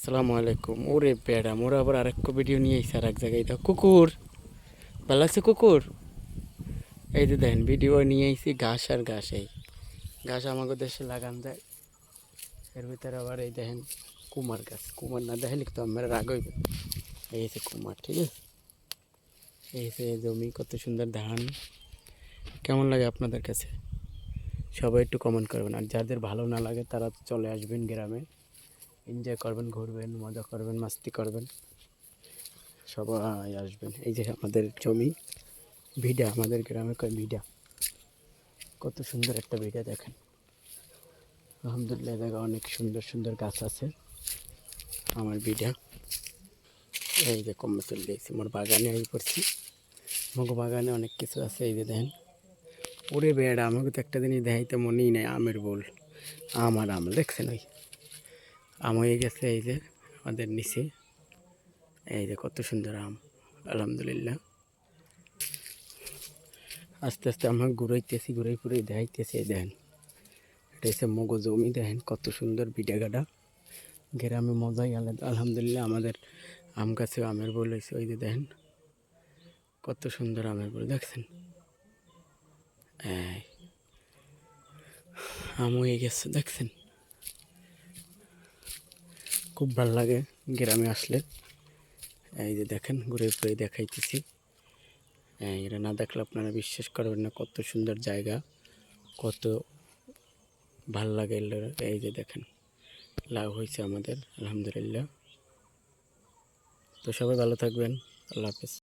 আসসালামু আলাইকুম। ওরে বেড়া মোরা আবার আরেকটা ভিডিও নিয়ে এসে আর এক জায়গায় দাও কুকুর। ভালো আছে কুকুর? এই যে দেখেন ভিডিও নিয়ে এসেছি ঘাস আর ঘাস। এই ঘাস আমাদের দেশে লাগান যায়। এর ভিতরে আবার এই দেখেন কুমার গাছ। কুমার না দেখেন তো আমরা রাগ হইবে। এই হচ্ছে কুমার, ঠিক আছে? এই হচ্ছে জমি, কত সুন্দর ধান। কেমন লাগে আপনাদের কাছে? সবাই একটু কমেন্ট করবেন, আর যাদের ভালো না লাগে তারা চলে আসবেন গ্রামে, এনজয় করবেন, ঘুরবেন, মজা করবেন, মাস্তি করবেন, সবাই আসবেন। এই যে আমাদের জমি, ভিডা, আমাদের গ্রামে কয় ভিডা। কত সুন্দর একটা ভিডা দেখেন। আলহামদুলিল্লাহ, জায়গা অনেক সুন্দর সুন্দর গাছ আছে আমার ভিডা। এই যে কমে চলে গেছি মোর বাগানে, এই করছি মগ বাগানে অনেক কিছু আছে। এই যে দেখেন, ওরে বেড়া আমাকে তো একটা জিনিস দেখাইতে মনেই নেই, আমের বোল। আম আর আম দেখছেন, ওই আম হয়ে গেছে। এই যে আমাদের নিচে, এই যে কত সুন্দর আম। আলহামদুলিল্লাহ, আস্তে আস্তে আমরা ঘুরাইতেছি, ঘুরাই ফুরাই দেখাইতেছি। এই দেখেন, এটা হচ্ছে মগো জমি। দেখেন কত সুন্দর ভিডা গাডা, গ্রামে মজাই আলাদা। আলহামদুলিল্লাহ, আমাদের আম গাছে আমের বোল হয়েছে। ওই যে দেখেন কত সুন্দর আমের বোল দেখছেন। এই আম হয়ে গেছে দেখছেন। খুব ভালো লাগে গ্রামে আসলে। এই যে দেখেন ঘুরে ঘুরে দেখাইতেছি। এটা না দেখলে আপনারা বিশ্বাস করবেন না, কত সুন্দর জায়গা, কত ভাল লাগে। এই যে দেখেন লাভ হয়েছে আমাদের, আলহামদুলিল্লাহ। তো সবাই ভালো থাকবেন। আল্লাহ হাফেজ।